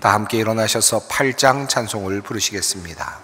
다 함께 일어나셔서 8장 찬송을 부르시겠습니다.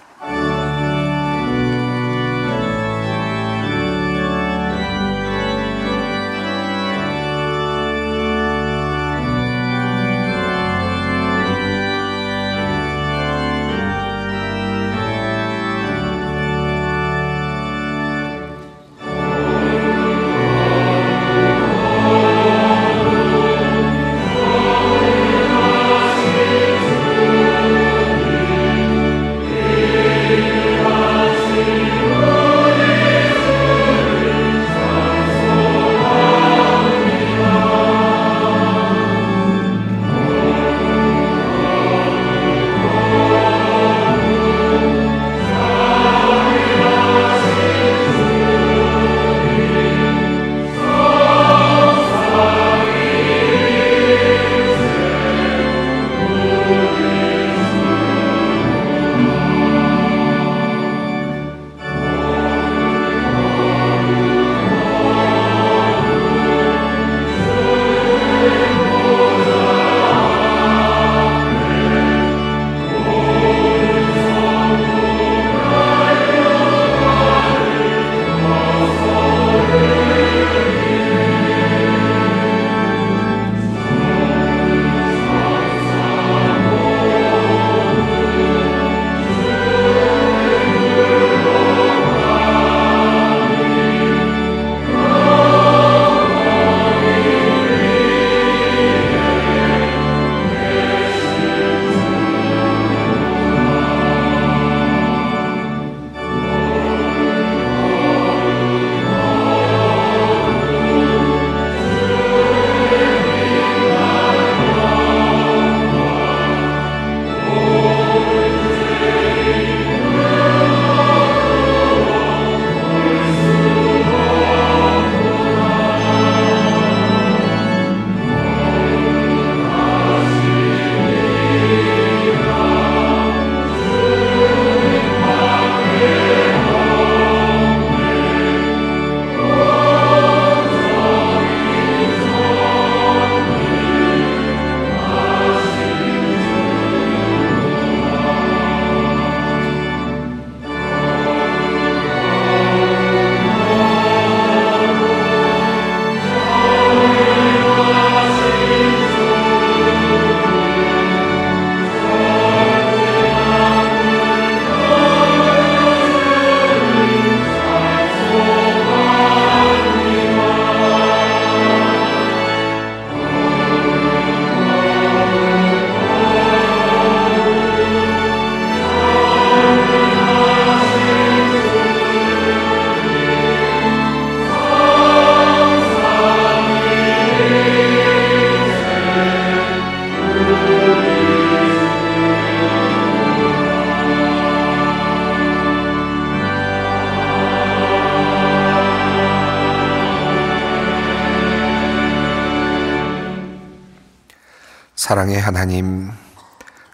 사랑의 하나님,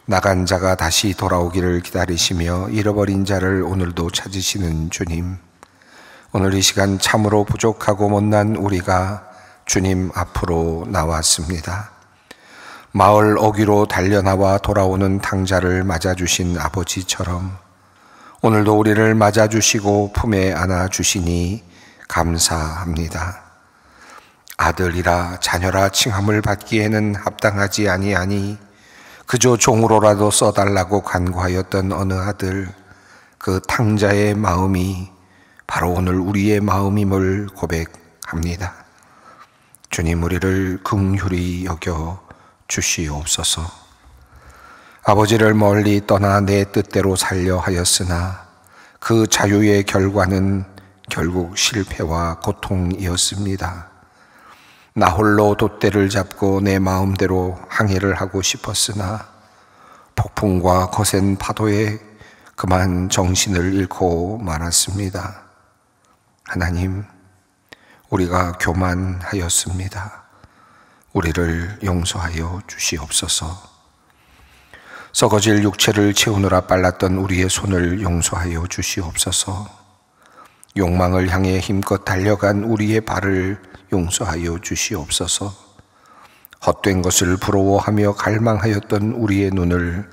나간 자가 다시 돌아오기를 기다리시며 잃어버린 자를 오늘도 찾으시는 주님, 오늘 이 시간 참으로 부족하고 못난 우리가 주님 앞으로 나왔습니다. 마을 어귀로 달려나와 돌아오는 탕자를 맞아주신 아버지처럼 오늘도 우리를 맞아주시고 품에 안아주시니 감사합니다. 아들이라 자녀라 칭함을 받기에는 합당하지 아니하니 그저 종으로라도 써달라고 간구하였던 어느 아들, 그 탕자의 마음이 바로 오늘 우리의 마음임을 고백합니다. 주님, 우리를 긍휼히 여겨 주시옵소서. 아버지를 멀리 떠나 내 뜻대로 살려 하였으나 그 자유의 결과는 결국 실패와 고통이었습니다. 나 홀로 돛대를 잡고 내 마음대로 항해를 하고 싶었으나 폭풍과 거센 파도에 그만 정신을 잃고 말았습니다. 하나님, 우리가 교만하였습니다. 우리를 용서하여 주시옵소서. 썩어질 육체를 채우느라 빨랐던 우리의 손을 용서하여 주시옵소서. 욕망을 향해 힘껏 달려간 우리의 발을 용서하여 주시옵소서. 헛된 것을 부러워하며 갈망하였던 우리의 눈을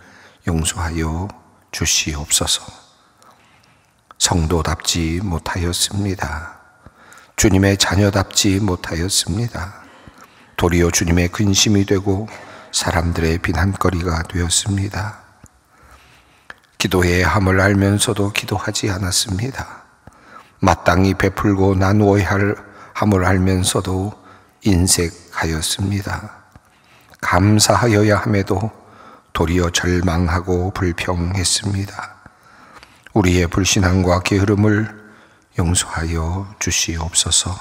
용서하여 주시옵소서. 성도답지 못하였습니다. 주님의 자녀답지 못하였습니다. 도리어 주님의 근심이 되고 사람들의 비난거리가 되었습니다. 기도해야 함을 알면서도 기도하지 않았습니다. 마땅히 베풀고 나누어야 할 함을 알면서도 인색하였습니다. 감사하여야 함에도 도리어 절망하고 불평했습니다. 우리의 불신앙과 게으름을 용서하여 주시옵소서.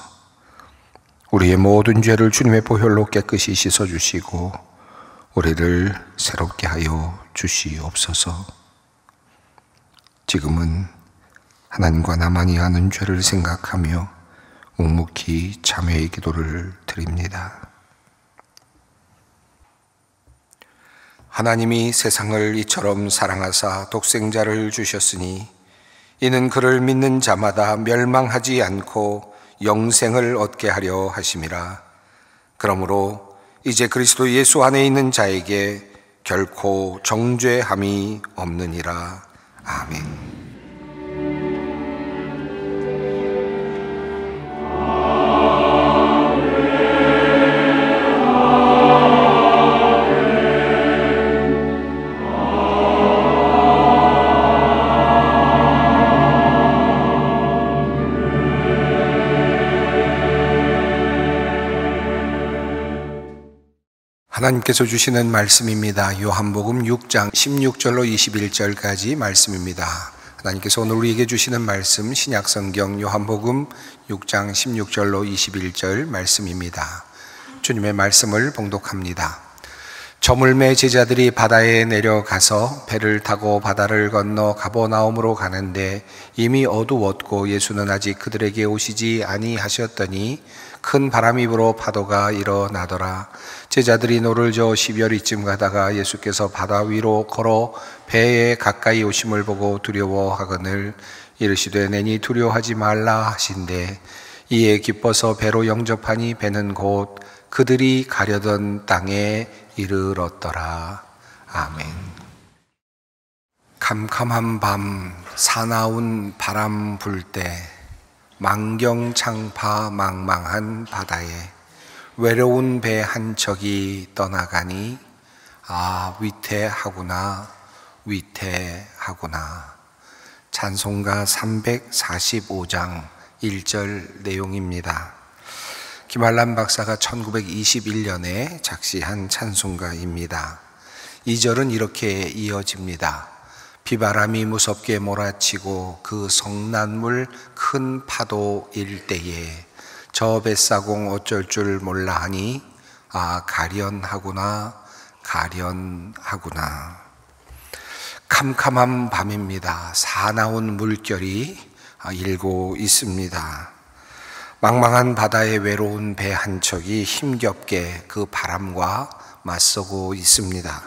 우리의 모든 죄를 주님의 보혈로 깨끗이 씻어주시고 우리를 새롭게 하여 주시옵소서. 지금은 하나님과 나만이 아는 죄를 생각하며 묵묵히 참회의 기도를 드립니다. 하나님이 세상을 이처럼 사랑하사 독생자를 주셨으니 이는 그를 믿는 자마다 멸망하지 않고 영생을 얻게 하려 하심이라. 그러므로 이제 그리스도 예수 안에 있는 자에게 결코 정죄함이 없느니라. 아멘. 하나님께서 주시는 말씀입니다. 요한복음 6장 16절로 21절까지 말씀입니다. 하나님께서 오늘 우리에게 주시는 말씀 신약성경 요한복음 6장 16절로 21절 말씀입니다. 주님의 말씀을 봉독합니다. 저물매 제자들이 바다에 내려가서 배를 타고 바다를 건너 가버나움으로 가는데 이미 어두웠고 예수는 아직 그들에게 오시지 아니하셨더니 큰 바람이 불어 파도가 일어나더라. 제자들이 노를 저어 10여리쯤 가다가 예수께서 바다 위로 걸어 배에 가까이 오심을 보고 두려워하거늘 이르시되 내니 두려워하지 말라 하신대 이에 기뻐서 배로 영접하니 배는 곧 그들이 가려던 땅에 이르렀더라. 아멘. 캄캄한 밤 사나운 바람 불 때 만경창파 망망한 바다에 외로운 배 한 척이 떠나가니 아 위태하구나 위태하구나. 찬송가 345장 1절 내용입니다. 김한란 박사가 1921년에 작시한 찬송가입니다. 2절은 이렇게 이어집니다. 비바람이 무섭게 몰아치고 그 성난물 큰 파도일 때에 저 뱃사공 어쩔 줄 몰라 하니 아 가련하구나 가련하구나. 캄캄한 밤입니다. 사나운 물결이 일고 있습니다. 망망한 바다에 외로운 배 한 척이 힘겹게 그 바람과 맞서고 있습니다.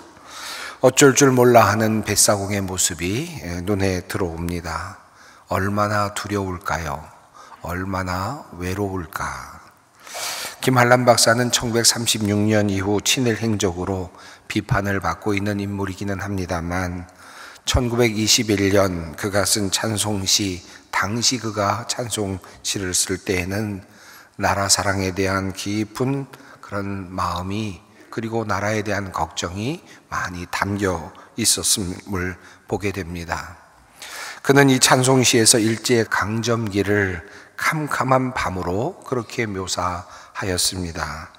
어쩔 줄 몰라 하는 뱃사공의 모습이 눈에 들어옵니다. 얼마나 두려울까요? 얼마나 외로울까? 김한란 박사는 1936년 이후 친일 행적으로 비판을 받고 있는 인물이기는 합니다만 1921년 그가 쓴 찬송시, 당시 그가 찬송시를 쓸 때에는 나라 사랑에 대한 깊은 그런 마음이 그리고 나라에 대한 걱정이 많이 담겨 있었음을 보게 됩니다. 그는 이 찬송시에서 일제강점기를 캄캄한 밤으로 그렇게 묘사하였습니다.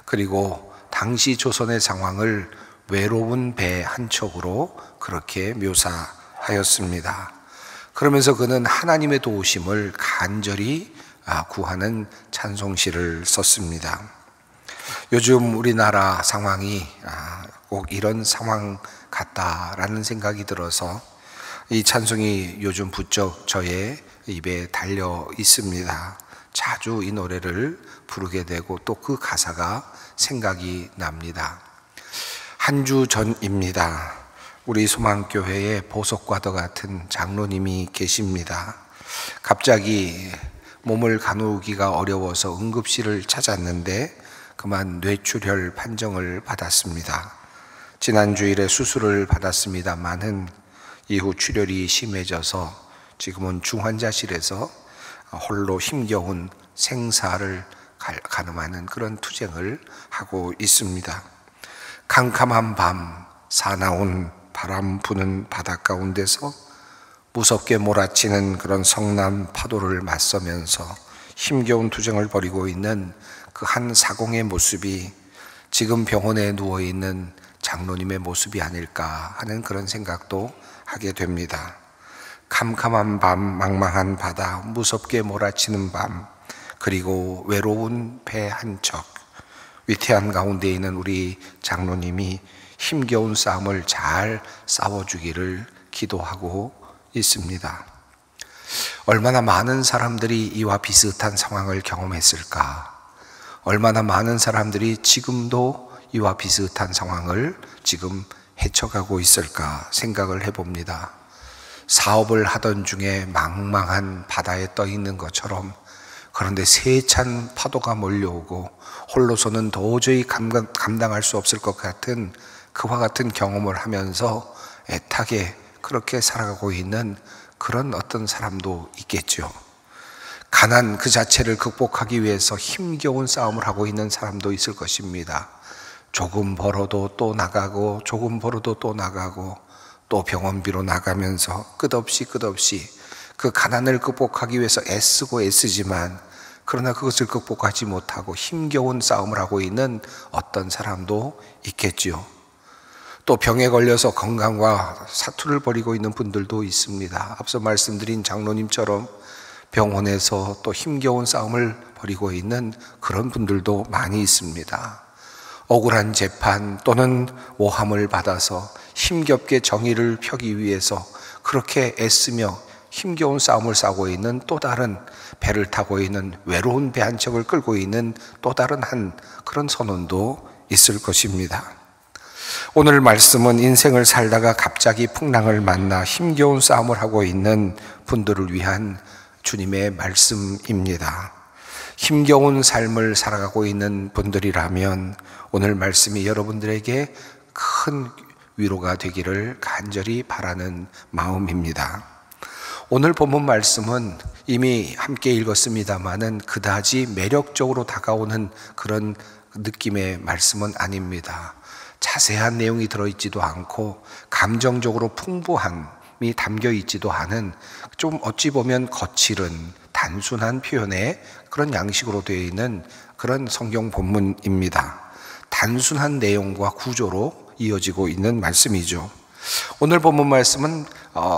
그리고 당시 조선의 상황을 외로운 배 한 척으로 그렇게 묘사하였습니다. 그러면서 그는 하나님의 도우심을 간절히 구하는 찬송시를 썼습니다. 요즘 우리나라 상황이 꼭 이런 상황 같다라는 생각이 들어서 이 찬송이 요즘 부쩍 저의 입에 달려 있습니다. 자주 이 노래를 부르게 되고 또 그 가사가 생각이 납니다. 한 주 전입니다. 우리 소망교회에 보석과도 같은 장로님이 계십니다. 갑자기 몸을 가누기가 어려워서 응급실을 찾았는데 그만 뇌출혈 판정을 받았습니다. 지난 주일에 수술을 받았습니다마는 이후 출혈이 심해져서 지금은 중환자실에서 홀로 힘겨운 생사를 가늠하는 그런 투쟁을 하고 있습니다. 캄캄한 밤, 사나운 바람 부는 바다 가운데서 무섭게 몰아치는 그런 성난 파도를 맞서면서 힘겨운 투쟁을 벌이고 있는 그 한 사공의 모습이 지금 병원에 누워있는 장로님의 모습이 아닐까 하는 그런 생각도 하게 됩니다. 캄캄한 밤, 망망한 바다, 무섭게 몰아치는 밤, 그리고 외로운 배 한 척, 위태한 가운데 있는 우리 장로님이 힘겨운 싸움을 잘 싸워주기를 기도하고 있습니다. 얼마나 많은 사람들이 이와 비슷한 상황을 경험했을까? 얼마나 많은 사람들이 지금도 이와 비슷한 상황을 지금 헤쳐가고 있을까 생각을 해봅니다. 사업을 하던 중에 망망한 바다에 떠 있는 것처럼, 그런데 세찬 파도가 몰려오고 홀로서는 도저히 감당할 수 없을 것 같은 그와 같은 경험을 하면서 애타게 그렇게 살아가고 있는 그런 어떤 사람도 있겠죠. 가난 그 자체를 극복하기 위해서 힘겨운 싸움을 하고 있는 사람도 있을 것입니다. 조금 벌어도 또 나가고, 조금 벌어도 또 나가고, 또 병원비로 나가면서 끝없이 그 가난을 극복하기 위해서 애쓰고 애쓰지만, 그러나 그것을 극복하지 못하고 힘겨운 싸움을 하고 있는 어떤 사람도 있겠지요. 또 병에 걸려서 건강과 사투를 벌이고 있는 분들도 있습니다. 앞서 말씀드린 장로님처럼 병원에서 또 힘겨운 싸움을 벌이고 있는 그런 분들도 많이 있습니다. 억울한 재판 또는 모함을 받아서 힘겹게 정의를 펴기 위해서 그렇게 애쓰며 힘겨운 싸움을 싸고 있는 또 다른, 배를 타고 있는 외로운 배 한 척을 끌고 있는 또 다른 한 그런 선원도 있을 것입니다. 오늘 말씀은 인생을 살다가 갑자기 풍랑을 만나 힘겨운 싸움을 하고 있는 분들을 위한 주님의 말씀입니다. 힘겨운 삶을 살아가고 있는 분들이라면 오늘 말씀이 여러분들에게 큰 위로가 되기를 간절히 바라는 마음입니다. 오늘 본문 말씀은 이미 함께 읽었습니다마는 그다지 매력적으로 다가오는 그런 느낌의 말씀은 아닙니다. 자세한 내용이 들어있지도 않고 감정적으로 풍부함이 담겨 있지도 않은, 좀 어찌 보면 거칠은 단순한 표현의 그런 양식으로 되어 있는 그런 성경 본문입니다. 단순한 내용과 구조로 이어지고 있는 말씀이죠. 오늘 본문 말씀은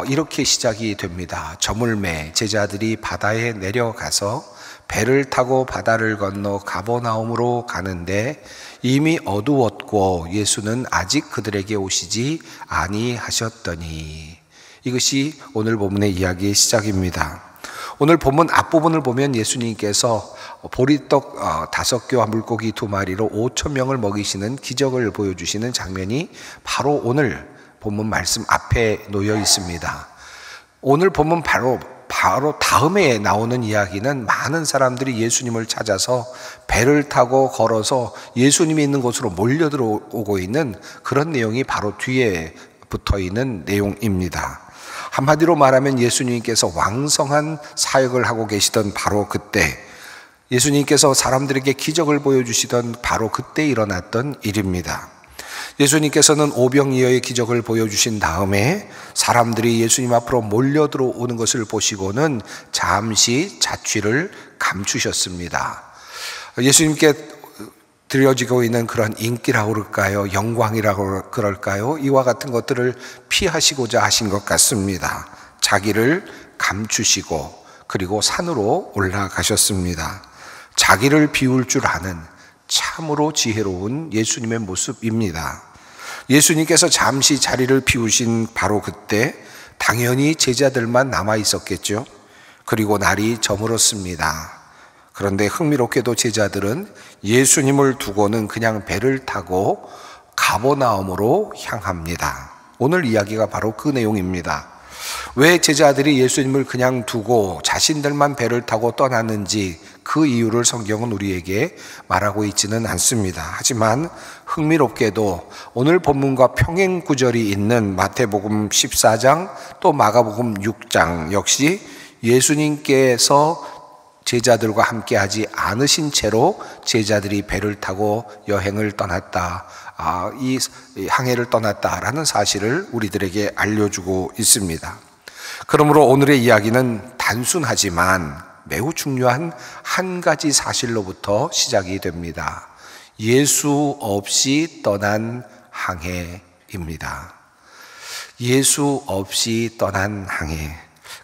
이렇게 시작이 됩니다. 저물매 제자들이 바다에 내려가서 배를 타고 바다를 건너 가버나움으로 가는데 이미 어두웠고 예수는 아직 그들에게 오시지 아니하셨더니. 이것이 오늘 본문의 이야기의 시작입니다. 오늘 본문 앞부분을 보면 예수님께서 보리떡 5개와 물고기 2마리로 5,000명을 먹이시는 기적을 보여주시는 장면이 바로 오늘 본문 말씀 앞에 놓여 있습니다. 오늘 본문 바로 다음에 나오는 이야기는 많은 사람들이 예수님을 찾아서 배를 타고 걸어서 예수님이 있는 곳으로 몰려 들어오고 있는 그런 내용이 바로 뒤에 붙어 있는 내용입니다. 한마디로 말하면 예수님께서 왕성한 사역을 하고 계시던 바로 그때, 예수님께서 사람들에게 기적을 보여주시던 바로 그때 일어났던 일입니다. 예수님께서는 오병이어의 기적을 보여주신 다음에 사람들이 예수님 앞으로 몰려 들어오는 것을 보시고는 잠시 자취를 감추셨습니다. 예수님께 드려지고 있는 그런 인기라고 그럴까요? 영광이라고 그럴까요? 이와 같은 것들을 피하시고자 하신 것 같습니다. 자기를 감추시고 그리고 산으로 올라가셨습니다. 자기를 비울 줄 아는 참으로 지혜로운 예수님의 모습입니다. 예수님께서 잠시 자리를 비우신 바로 그때 당연히 제자들만 남아 있었겠죠. 그리고 날이 저물었습니다. 그런데 흥미롭게도 제자들은 예수님을 두고는 그냥 배를 타고 가버나움으로 향합니다. 오늘 이야기가 바로 그 내용입니다. 왜 제자들이 예수님을 그냥 두고 자신들만 배를 타고 떠났는지 그 이유를 성경은 우리에게 말하고 있지는 않습니다. 하지만 흥미롭게도 오늘 본문과 평행 구절이 있는 마태복음 14장 또 마가복음 6장 역시 예수님께서 제자들과 함께하지 않으신 채로 제자들이 배를 타고 여행을 떠났다, 이 항해를 떠났다라는 사실을 우리들에게 알려주고 있습니다. 그러므로 오늘의 이야기는 단순하지만 매우 중요한 한 가지 사실로부터 시작이 됩니다. 예수 없이 떠난 항해입니다. 예수 없이 떠난 항해.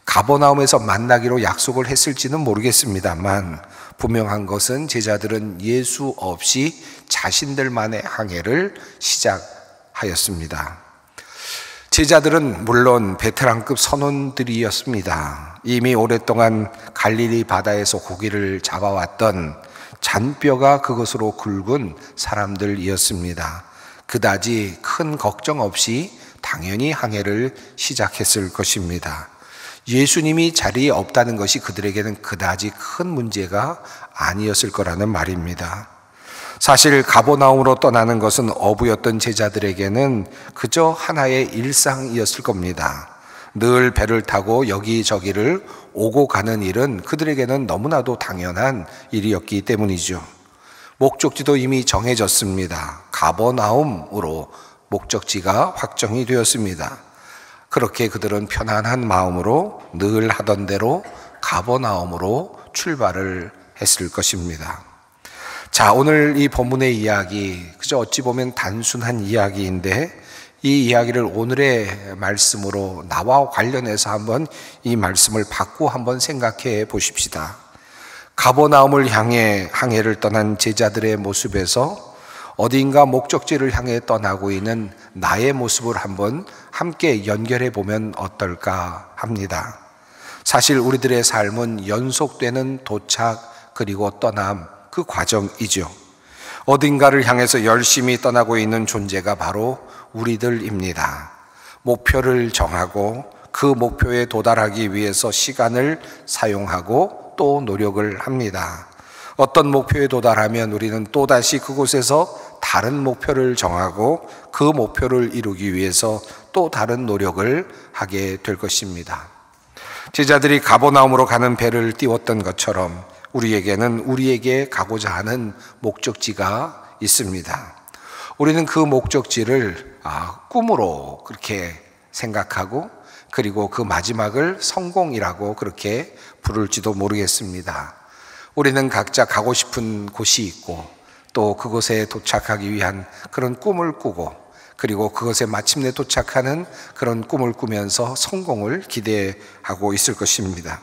가버나움에서 만나기로 약속을 했을지는 모르겠습니다만 분명한 것은 제자들은 예수 없이 자신들만의 항해를 시작하였습니다. 제자들은 물론 베테랑급 선원들이었습니다. 이미 오랫동안 갈릴리 바다에서 고기를 잡아왔던 잔뼈가 그것으로 굵은 사람들이었습니다. 그다지 큰 걱정 없이 당연히 항해를 시작했을 것입니다. 예수님이 자리에 없다는 것이 그들에게는 그다지 큰 문제가 아니었을 거라는 말입니다. 사실 가버나움으로 떠나는 것은 어부였던 제자들에게는 그저 하나의 일상이었을 겁니다. 늘 배를 타고 여기저기를 오고 가는 일은 그들에게는 너무나도 당연한 일이었기 때문이죠. 목적지도 이미 정해졌습니다. 가버나움으로 목적지가 확정이 되었습니다. 그렇게 그들은 편안한 마음으로 늘 하던 대로 가버나움으로 출발을 했을 것입니다. 자, 오늘 이 본문의 이야기, 그저 어찌 보면 단순한 이야기인데 이 이야기를 오늘의 말씀으로 나와 관련해서 한번 이 말씀을 받고 한번 생각해 보십시다. 가버나움을 향해 항해를 떠난 제자들의 모습에서 어딘가 목적지를 향해 떠나고 있는 나의 모습을 한번 함께 연결해 보면 어떨까 합니다. 사실 우리들의 삶은 연속되는 도착 그리고 떠남, 그 과정이죠. 어딘가를 향해서 열심히 떠나고 있는 존재가 바로 우리들입니다. 목표를 정하고 그 목표에 도달하기 위해서 시간을 사용하고 또 노력을 합니다. 어떤 목표에 도달하면 우리는 또다시 그곳에서 다른 목표를 정하고 그 목표를 이루기 위해서 또 다른 노력을 하게 될 것입니다. 제자들이 가버나움으로 가는 배를 띄웠던 것처럼 우리에게는 우리에게 가고자 하는 목적지가 있습니다. 우리는 그 목적지를 꿈으로 그렇게 생각하고 그리고 그 마지막을 성공이라고 그렇게 부를지도 모르겠습니다. 우리는 각자 가고 싶은 곳이 있고 또 그곳에 도착하기 위한 그런 꿈을 꾸고 그리고 그것에 마침내 도착하는 그런 꿈을 꾸면서 성공을 기대하고 있을 것입니다.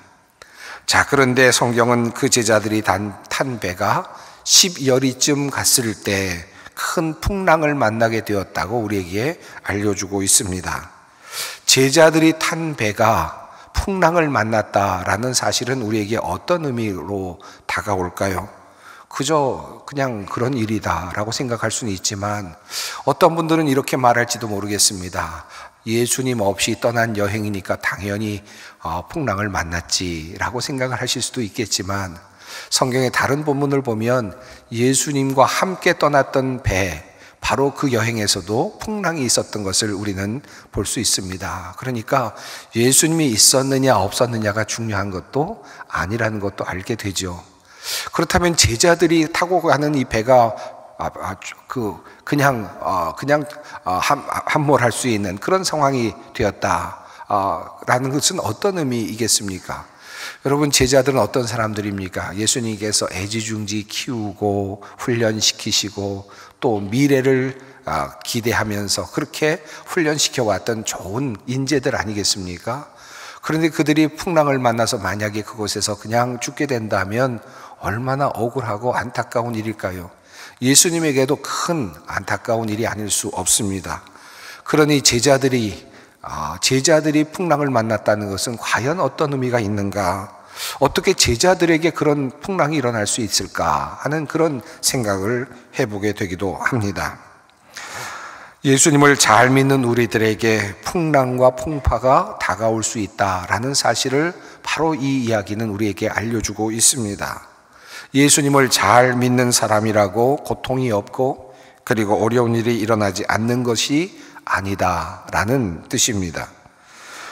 자, 그런데 성경은 그 제자들이 탄 배가 10여리쯤 갔을 때 큰 풍랑을 만나게 되었다고 우리에게 알려주고 있습니다. 제자들이 탄 배가 풍랑을 만났다라는 사실은 우리에게 어떤 의미로 다가올까요? 그저 그냥 그런 일이다라고 생각할 수는 있지만 어떤 분들은 이렇게 말할지도 모르겠습니다. 예수님 없이 떠난 여행이니까 당연히 풍랑을 만났지라고 생각을 하실 수도 있겠지만 성경의 다른 본문을 보면 예수님과 함께 떠났던 배, 바로 그 여행에서도 풍랑이 있었던 것을 우리는 볼 수 있습니다. 그러니까 예수님이 있었느냐 없었느냐가 중요한 것도 아니라는 것도 알게 되죠. 그렇다면 제자들이 타고 가는 이 배가 그냥 함몰할 수 있는 그런 상황이 되었다라는 것은 어떤 의미이겠습니까? 여러분, 제자들은 어떤 사람들입니까? 예수님께서 애지중지 키우고 훈련시키시고 또 미래를 기대하면서 그렇게 훈련시켜 왔던 좋은 인재들 아니겠습니까? 그런데 그들이 풍랑을 만나서 만약에 그곳에서 그냥 죽게 된다면 얼마나 억울하고 안타까운 일일까요? 예수님에게도 큰 안타까운 일이 아닐 수 없습니다. 그러니 제자들이 풍랑을 만났다는 것은 과연 어떤 의미가 있는가? 어떻게 제자들에게 그런 풍랑이 일어날 수 있을까 하는 그런 생각을 해보게 되기도 합니다. 예수님을 잘 믿는 우리들에게 풍랑과 풍파가 다가올 수 있다라는 사실을 바로 이 이야기는 우리에게 알려주고 있습니다. 예수님을 잘 믿는 사람이라고 고통이 없고 그리고 어려운 일이 일어나지 않는 것이 아니다라는 뜻입니다.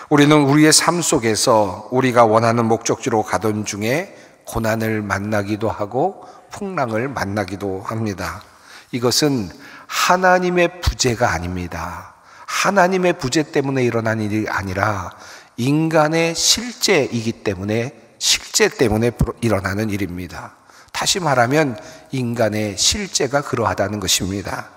우리는 우리의 삶 속에서 우리가 원하는 목적지로 가던 중에 고난을 만나기도 하고 풍랑을 만나기도 합니다. 이것은 하나님의 부재가 아닙니다. 하나님의 부재 때문에 일어난 일이 아니라 인간의 실제 때문에 일어나는 일입니다. 다시 말하면 인간의 실제가 그러하다는 것입니다.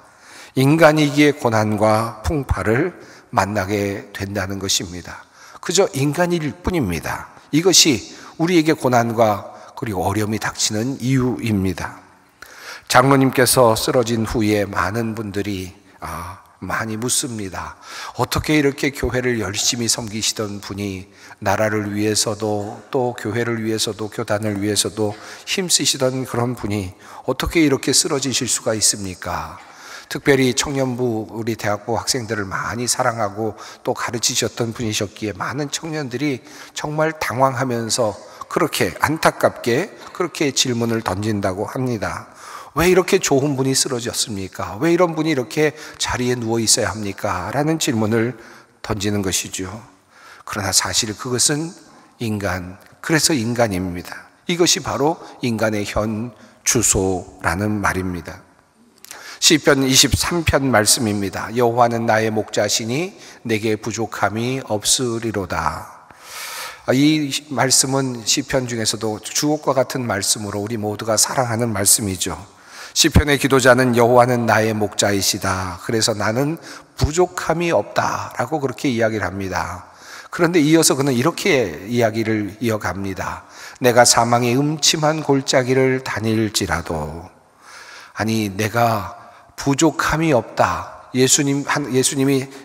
인간이기에 고난과 풍파를 만나게 된다는 것입니다. 그저 인간일 뿐입니다. 이것이 우리에게 고난과 그리고 어려움이 닥치는 이유입니다. 장로님께서 쓰러진 후에 많은 분들이 많이 묻습니다. 어떻게 이렇게 교회를 열심히 섬기시던 분이 나라를 위해서도 또 교회를 위해서도 교단을 위해서도 힘쓰시던 그런 분이 어떻게 이렇게 쓰러지실 수가 있습니까? 특별히 청년부 우리 대학부 학생들을 많이 사랑하고 또 가르치셨던 분이셨기에 많은 청년들이 정말 당황하면서 그렇게 안타깝게 그렇게 질문을 던진다고 합니다. 왜 이렇게 좋은 분이 쓰러졌습니까? 왜 이런 분이 이렇게 자리에 누워 있어야 합니까? 라는 질문을 던지는 것이죠. 그러나 사실 그것은 그래서 인간입니다. 이것이 바로 인간의 현 주소라는 말입니다. 시편 23편 말씀입니다. 여호와는 나의 목자시니 내게 부족함이 없으리로다. 이 말씀은 시편 중에서도 주옥과 같은 말씀으로 우리 모두가 사랑하는 말씀이죠. 시편의 기도자는 여호와는 나의 목자이시다. 그래서 나는 부족함이 없다라고 그렇게 이야기를 합니다. 그런데 이어서 그는 이렇게 이야기를 이어갑니다. 내가 사망의 음침한 골짜기를 다닐지라도, 내가 부족함이 없다.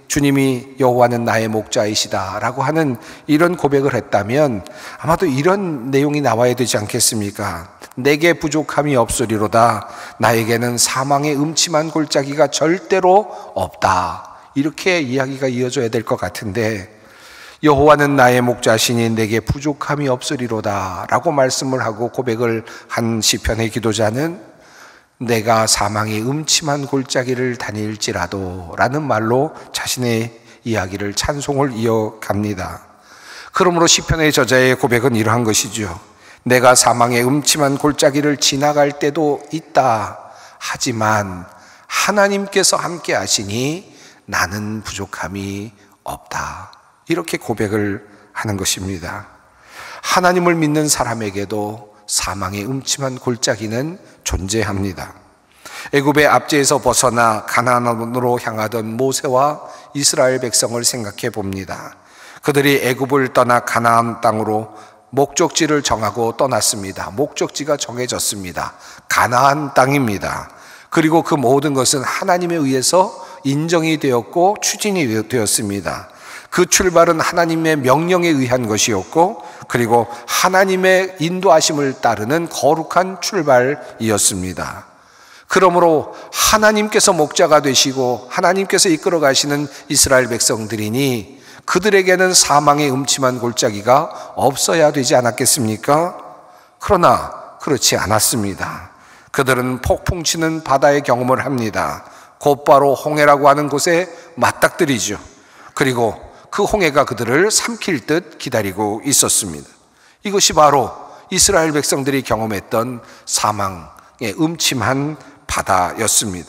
주님이 여호와는 나의 목자이시다라고 하는 이런 고백을 했다면 아마도 이런 내용이 나와야 되지 않겠습니까? 내게 부족함이 없으리로다. 나에게는 사망의 음침한 골짜기가 절대로 없다. 이렇게 이야기가 이어져야 될 것 같은데, 여호와는 나의 목자시니 내게 부족함이 없으리로다 라고 말씀을 하고 고백을 한 시편의 기도자는 내가 사망의 음침한 골짜기를 다닐지라도 라는 말로 자신의 이야기를 찬송을 이어갑니다. 그러므로 시편의 저자의 고백은 이러한 것이죠. 내가 사망의 음침한 골짜기를 지나갈 때도 있다. 하지만 하나님께서 함께 하시니 나는 부족함이 없다. 이렇게 고백을 하는 것입니다. 하나님을 믿는 사람에게도 사망의 음침한 골짜기는 존재합니다. 애굽의 압제에서 벗어나 가나안으로 향하던 모세와 이스라엘 백성을 생각해 봅니다. 그들이 애굽을 떠나 가나안 땅으로 목적지를 정하고 떠났습니다. 목적지가 정해졌습니다. 가나안 땅입니다. 그리고 그 모든 것은 하나님에 의해서 인정이 되었고 추진이 되었습니다. 그 출발은 하나님의 명령에 의한 것이었고, 그리고 하나님의 인도하심을 따르는 거룩한 출발이었습니다. 그러므로 하나님께서 목자가 되시고 하나님께서 이끌어 가시는 이스라엘 백성들이니 그들에게는 사망의 음침한 골짜기가 없어야 되지 않았겠습니까? 그러나 그렇지 않았습니다. 그들은 폭풍치는 바다의 경험을 합니다. 곧바로 홍해라고 하는 곳에 맞닥뜨리죠. 그리고 그 홍해가 그들을 삼킬 듯 기다리고 있었습니다. 이것이 바로 이스라엘 백성들이 경험했던 사망의 음침한 바다였습니다.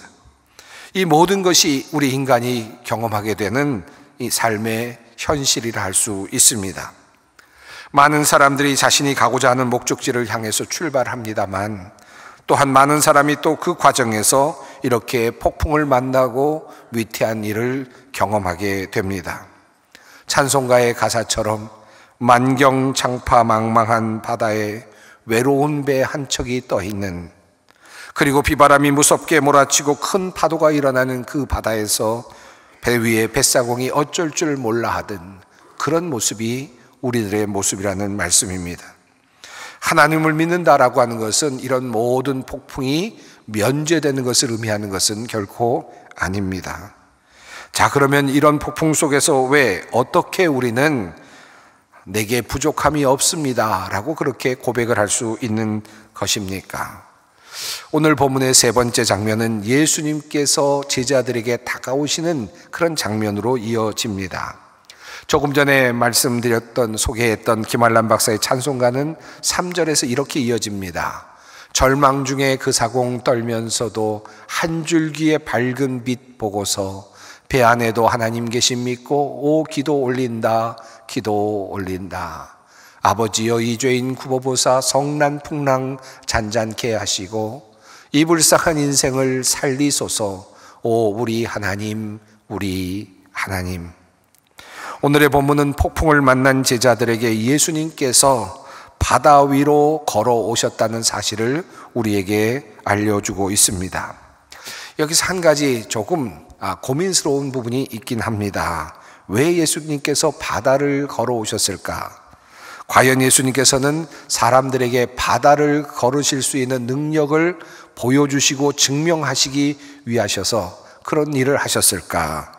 이 모든 것이 우리 인간이 경험하게 되는 이 삶의 현실이라 할 수 있습니다. 많은 사람들이 자신이 가고자 하는 목적지를 향해서 출발합니다만, 또한 많은 사람이 또 그 과정에서 이렇게 폭풍을 만나고 위태한 일을 경험하게 됩니다. 찬송가의 가사처럼 만경장파망망한 바다에 외로운 배 한 척이 떠 있는, 그리고 비바람이 무섭게 몰아치고 큰 파도가 일어나는 그 바다에서 배 위에 뱃사공이 어쩔 줄 몰라 하던 그런 모습이 우리들의 모습이라는 말씀입니다. 하나님을 믿는다라고 하는 것은 이런 모든 폭풍이 면제되는 것을 의미하는 것은 결코 아닙니다. 자, 그러면 이런 폭풍 속에서 왜 어떻게 우리는 내게 부족함이 없습니다 라고 그렇게 고백을 할 수 있는 것입니까? 오늘 본문의 세 번째 장면은 예수님께서 제자들에게 다가오시는 그런 장면으로 이어집니다. 조금 전에 말씀드렸던 소개했던 김한란 박사의 찬송가는 3절에서 이렇게 이어집니다. 절망 중에 그 사공 떨면서도 한 줄기의 밝은 빛 보고서 배 안에도 하나님 계심 믿고 오 기도 올린다 기도 올린다. 아버지여 이 죄인 굽어보사 성난 풍랑 잔잔케 하시고 이 불쌍한 인생을 살리소서. 오 우리 하나님 우리 하나님. 오늘의 본문은 폭풍을 만난 제자들에게 예수님께서 바다 위로 걸어오셨다는 사실을 우리에게 알려주고 있습니다. 여기서 한 가지 조금 고민스러운 부분이 있긴 합니다. 왜 예수님께서 바다를 걸어오셨을까? 과연 예수님께서는 사람들에게 바다를 걸으실 수 있는 능력을 보여주시고 증명하시기 위하셔서 그런 일을 하셨을까?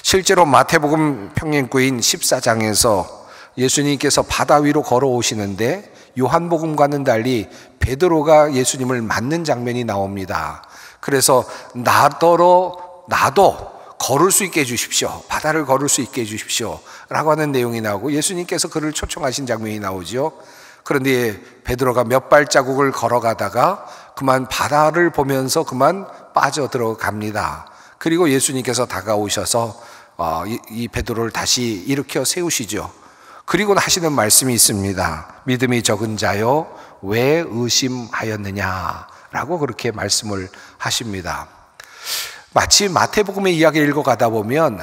실제로 마태복음 평행구인 14장에서 예수님께서 바다 위로 걸어오시는데 요한복음과는 달리 베드로가 예수님을 맞는 장면이 나옵니다. 그래서 나도 걸을 수 있게 해주십시오. 바다를 걸을 수 있게 해주십시오 라고 하는 내용이 나오고 예수님께서 그를 초청하신 장면이 나오죠. 그런데 베드로가 몇 발자국을 걸어가다가 그만 바다를 보면서 그만 빠져들어갑니다. 그리고 예수님께서 다가오셔서 이 베드로를 다시 일으켜 세우시죠. 그리고 하시는 말씀이 있습니다. 믿음이 적은 자여 왜 의심하였느냐 라고 그렇게 말씀을 하십니다. 마치 마태복음의 이야기를 읽어가다 보면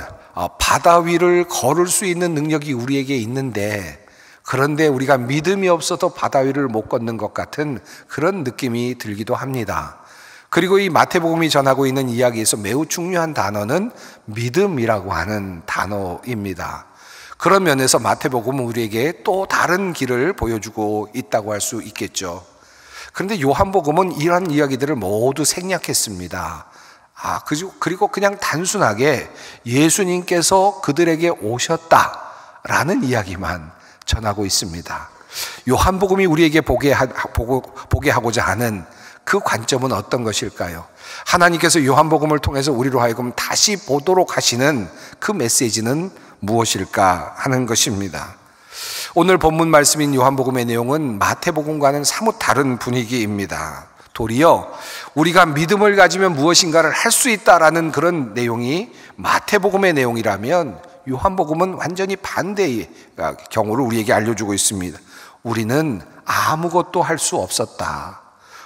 바다 위를 걸을 수 있는 능력이 우리에게 있는데 그런데 우리가 믿음이 없어서 바다 위를 못 걷는 것 같은 그런 느낌이 들기도 합니다. 그리고 이 마태복음이 전하고 있는 이야기에서 매우 중요한 단어는 믿음이라고 하는 단어입니다. 그런 면에서 마태복음은 우리에게 또 다른 길을 보여주고 있다고 할 수 있겠죠. 그런데 요한복음은 이러한 이야기들을 모두 생략했습니다. 그리고 그냥 단순하게 예수님께서 그들에게 오셨다라는 이야기만 전하고 있습니다. 요한복음이 우리에게 보게 하고자 하는 그 관점은 어떤 것일까요? 하나님께서 요한복음을 통해서 우리로 하여금 다시 보도록 하시는 그 메시지는 무엇일까 하는 것입니다. 오늘 본문 말씀인 요한복음의 내용은 마태복음과는 사뭇 다른 분위기입니다. 도리어 우리가 믿음을 가지면 무엇인가를 할 수 있다라는 그런 내용이 마태복음의 내용이라면 요한복음은 완전히 반대의 경우를 우리에게 알려주고 있습니다. 우리는 아무것도 할 수 없었다.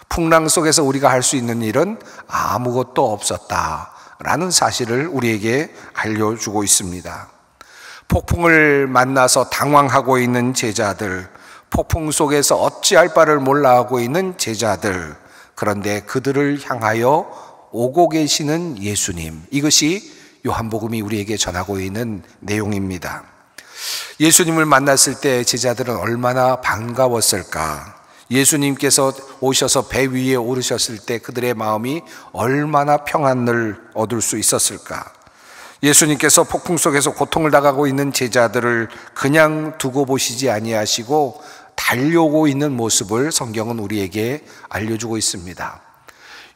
풍랑 속에서 우리가 할 수 있는 일은 아무것도 없었다라는 사실을 우리에게 알려주고 있습니다. 폭풍을 만나서 당황하고 있는 제자들, 폭풍 속에서 어찌할 바를 몰라 하고 있는 제자들, 그런데 그들을 향하여 오고 계시는 예수님, 이것이 요한복음이 우리에게 전하고 있는 내용입니다. 예수님을 만났을 때 제자들은 얼마나 반가웠을까? 예수님께서 오셔서 배 위에 오르셨을 때 그들의 마음이 얼마나 평안을 얻을 수 있었을까? 예수님께서 폭풍 속에서 고통을 당하고 있는 제자들을 그냥 두고 보시지 아니하시고 달려오고 있는 모습을 성경은 우리에게 알려주고 있습니다.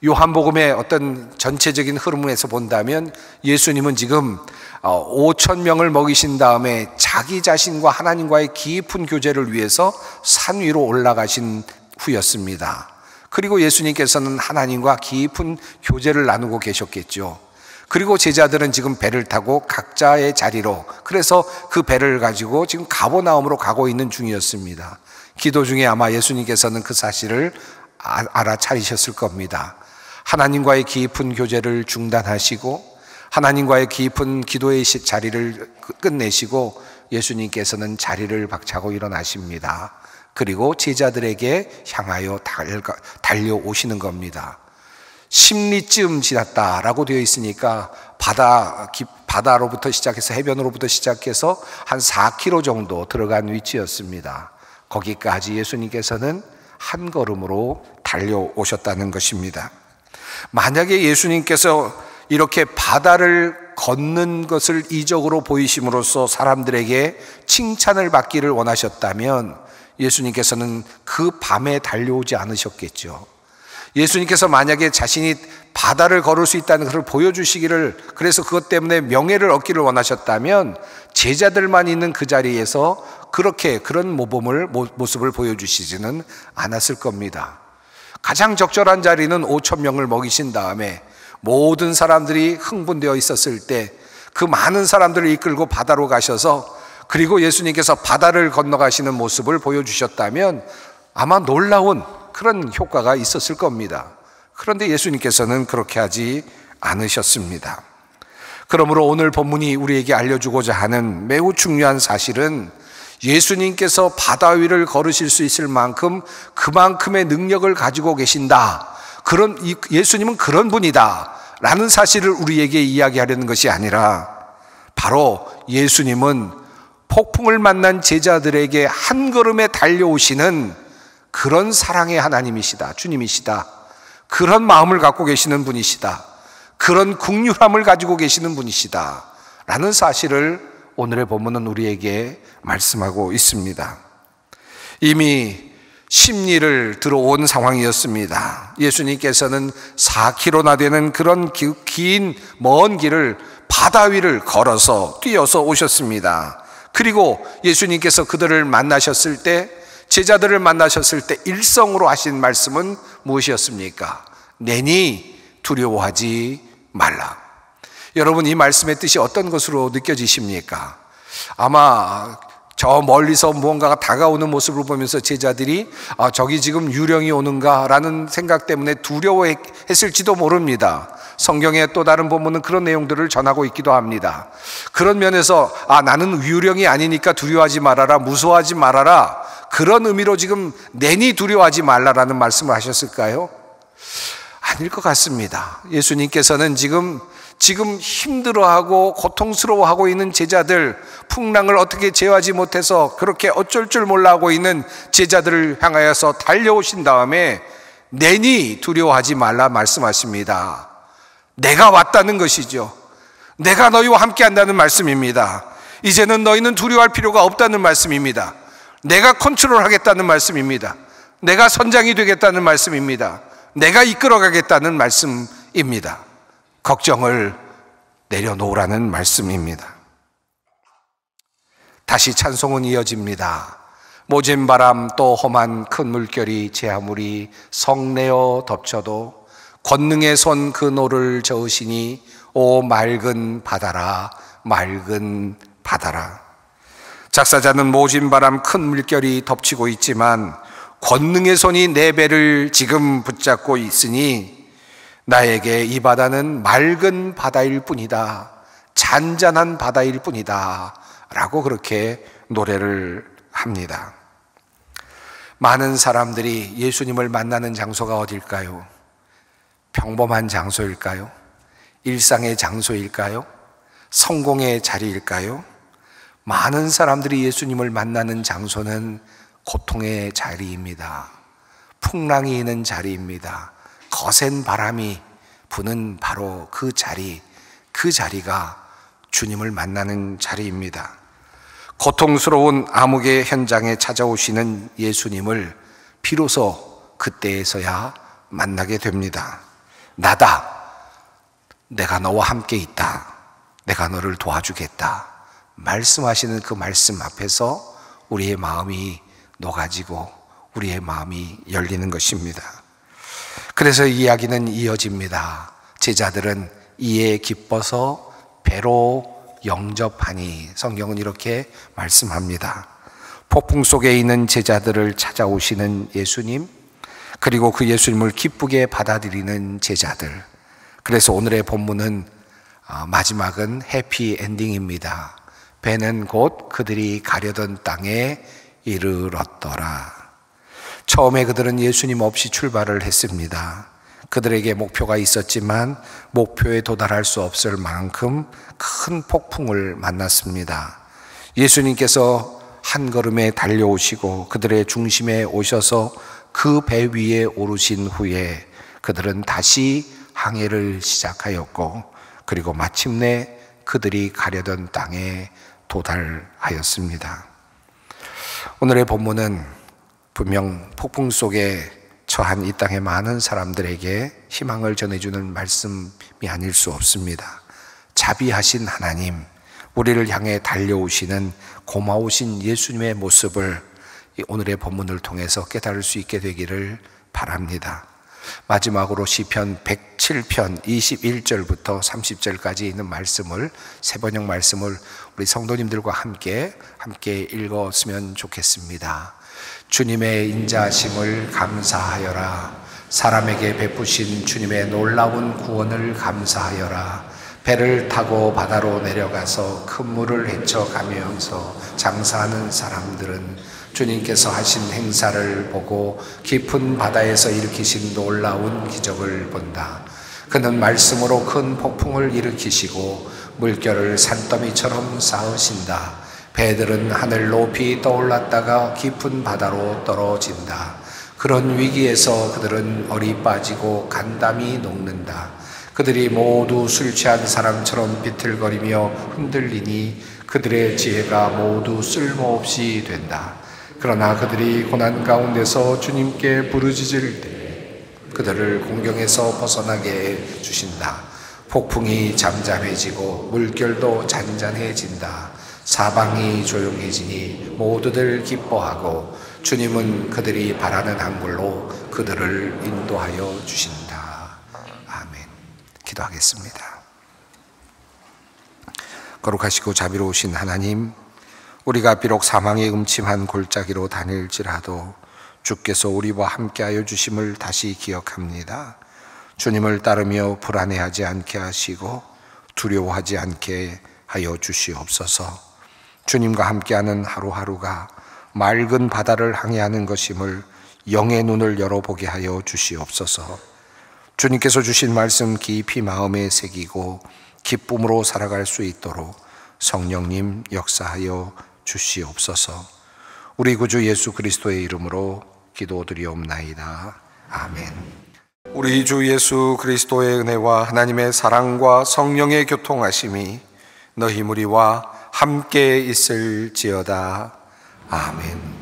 요한복음의 어떤 전체적인 흐름에서 본다면 예수님은 지금 5,000명을 먹이신 다음에 자기 자신과 하나님과의 깊은 교제를 위해서 산 위로 올라가신 후였습니다. 그리고 예수님께서는 하나님과 깊은 교제를 나누고 계셨겠죠. 그리고 제자들은 지금 배를 타고 각자의 자리로, 그래서 그 배를 가지고 지금 가버나움으로 가고 있는 중이었습니다. 기도 중에 아마 예수님께서는 그 사실을 알아차리셨을 겁니다. 하나님과의 깊은 교제를 중단하시고 하나님과의 깊은 기도의 자리를 끝내시고 예수님께서는 자리를 박차고 일어나십니다. 그리고 제자들에게 향하여 달려오시는 겁니다. 10리쯤 지났다라고 되어 있으니까 바다로부터 시작해서 해변으로부터 시작해서 한 4km 정도 들어간 위치였습니다. 거기까지 예수님께서는 한 걸음으로 달려오셨다는 것입니다. 만약에 예수님께서 이렇게 바다를 걷는 것을 이적으로 보이심으로써 사람들에게 칭찬을 받기를 원하셨다면 예수님께서는 그 밤에 달려오지 않으셨겠죠. 예수님께서 만약에 자신이 바다를 걸을 수 있다는 것을 보여주시기를, 그래서 그것 때문에 명예를 얻기를 원하셨다면 제자들만 있는 그 자리에서 그런 모습을 보여주시지는 않았을 겁니다. 가장 적절한 자리는 5,000명을 먹이신 다음에 모든 사람들이 흥분되어 있었을 때 그 많은 사람들을 이끌고 바다로 가셔서, 그리고 예수님께서 바다를 건너가시는 모습을 보여주셨다면 아마 놀라운 그런 효과가 있었을 겁니다. 그런데 예수님께서는 그렇게 하지 않으셨습니다. 그러므로 오늘 본문이 우리에게 알려주고자 하는 매우 중요한 사실은 예수님께서 바다 위를 걸으실 수 있을 만큼 그만큼의 능력을 가지고 계신다, 예수님은 그런 분이다 라는 사실을 우리에게 이야기하려는 것이 아니라, 바로 예수님은 폭풍을 만난 제자들에게 한 걸음에 달려오시는 그런 사랑의 하나님이시다, 주님이시다, 그런 마음을 갖고 계시는 분이시다, 그런 긍휼함을 가지고 계시는 분이시다 라는 사실을 오늘의 본문은 우리에게 말씀하고 있습니다. 이미 심리를 들어온 상황이었습니다. 예수님께서는 4km나 되는 그런 긴 먼 길을 바다 위를 걸어서 뛰어서 오셨습니다. 그리고 예수님께서 그들을 만나셨을 때, 제자들을 만나셨을 때 일성으로 하신 말씀은 무엇이었습니까? 내니 두려워하지 말라. 여러분, 이 말씀의 뜻이 어떤 것으로 느껴지십니까? 아마 저 멀리서 무언가가 다가오는 모습을 보면서 제자들이 저기 지금 유령이 오는가 라는 생각 때문에 두려워했을지도 모릅니다. 성경의 또 다른 본문은 그런 내용들을 전하고 있기도 합니다. 그런 면에서 나는 유령이 아니니까 두려워하지 말아라, 무서워하지 말아라, 그런 의미로 지금 내니 두려워하지 말라라는 말씀을 하셨을까요? 아닐 것 같습니다. 예수님께서는 지금 힘들어하고 고통스러워하고 있는 제자들, 풍랑을 어떻게 제어하지 못해서 그렇게 어쩔 줄 몰라 하고 있는 제자들을 향하여서 달려오신 다음에 내니 두려워하지 말라 말씀하십니다. 내가 왔다는 것이죠. 내가 너희와 함께 한다는 말씀입니다. 이제는 너희는 두려워할 필요가 없다는 말씀입니다. 내가 컨트롤하겠다는 말씀입니다. 내가 선장이 되겠다는 말씀입니다. 내가 이끌어가겠다는 말씀입니다. 걱정을 내려놓으라는 말씀입니다. 다시 찬송은 이어집니다. 모진 바람 또 험한 큰 물결이 제 아무리 성내어 덮쳐도 권능의 손 그 노를 저으시니 오 맑은 바다라, 맑은 바다라. 작사자는 모진 바람 큰 물결이 덮치고 있지만 권능의 손이 내 배를 지금 붙잡고 있으니 나에게 이 바다는 맑은 바다일 뿐이다, 잔잔한 바다일 뿐이다 라고 그렇게 노래를 합니다. 많은 사람들이 예수님을 만나는 장소가 어딜까요? 평범한 장소일까요? 일상의 장소일까요? 성공의 자리일까요? 많은 사람들이 예수님을 만나는 장소는 고통의 자리입니다. 풍랑이 있는 자리입니다. 거센 바람이 부는 바로 그 자리가 주님을 만나는 자리입니다. 고통스러운 암흑의 현장에 찾아오시는 예수님을 비로소 그때에서야 만나게 됩니다. 나다, 내가 너와 함께 있다, 내가 너를 도와주겠다 말씀하시는 그 말씀 앞에서 우리의 마음이 녹아지고 우리의 마음이 열리는 것입니다. 그래서 이야기는 이어집니다. 제자들은 이에 기뻐서 배로 영접하니, 성경은 이렇게 말씀합니다. 폭풍 속에 있는 제자들을 찾아오시는 예수님, 그리고 그 예수님을 기쁘게 받아들이는 제자들. 그래서 오늘의 본문은 마지막은 해피 엔딩입니다. 배는 곧 그들이 가려던 땅에 이르렀더라. 처음에 그들은 예수님 없이 출발을 했습니다. 그들에게 목표가 있었지만 목표에 도달할 수 없을 만큼 큰 폭풍을 만났습니다. 예수님께서 한 걸음에 달려오시고 그들의 중심에 오셔서 그 배 위에 오르신 후에 그들은 다시 항해를 시작하였고, 그리고 마침내 그들이 가려던 땅에 도달하였습니다. 오늘의 본문은 분명 폭풍 속에 처한 이 땅의 많은 사람들에게 희망을 전해주는 말씀이 아닐 수 없습니다. 자비하신 하나님, 우리를 향해 달려오시는 고마우신 예수님의 모습을 오늘의 본문을 통해서 깨달을 수 있게 되기를 바랍니다. 마지막으로 시편 107편 21절부터 30절까지 있는 말씀을, 세번역 말씀을 우리 성도님들과 함께 읽었으면 좋겠습니다. 주님의 인자하심을 감사하여라. 사람에게 베푸신 주님의 놀라운 구원을 감사하여라. 배를 타고 바다로 내려가서 큰 물을 헤쳐가면서 장사하는 사람들은 주님께서 하신 행사를 보고 깊은 바다에서 일으키신 놀라운 기적을 본다. 그는 말씀으로 큰 폭풍을 일으키시고 물결을 산더미처럼 쌓으신다. 배들은 하늘 높이 떠올랐다가 깊은 바다로 떨어진다. 그런 위기에서 그들은 얼이 빠지고 간담이 녹는다. 그들이 모두 술 취한 사람처럼 비틀거리며 흔들리니 그들의 지혜가 모두 쓸모없이 된다. 그러나 그들이 고난 가운데서 주님께 부르짖을 때 그들을 공경에서 벗어나게 해 주신다. 폭풍이 잠잠해지고 물결도 잔잔해진다. 사방이 조용해지니 모두들 기뻐하고 주님은 그들이 바라는 한 길로 그들을 인도하여 주신다. 아멘. 기도하겠습니다. 거룩하시고 자비로우신 하나님, 우리가 비록 사망의 음침한 골짜기로 다닐지라도 주께서 우리와 함께하여 주심을 다시 기억합니다. 주님을 따르며 불안해하지 않게 하시고 두려워하지 않게 하여 주시옵소서. 주님과 함께하는 하루하루가 맑은 바다를 항해하는 것임을 영의 눈을 열어보게 하여 주시옵소서. 주님께서 주신 말씀 깊이 마음에 새기고 기쁨으로 살아갈 수 있도록 성령님 역사하여 주시옵소서. 우리 구주 예수 그리스도의 이름으로 기도드리옵나이다. 아멘. 우리 주 예수 그리스도의 은혜와 하나님의 사랑과 성령의 교통하심이 너희 무리와 함께 있을지어다. 아멘.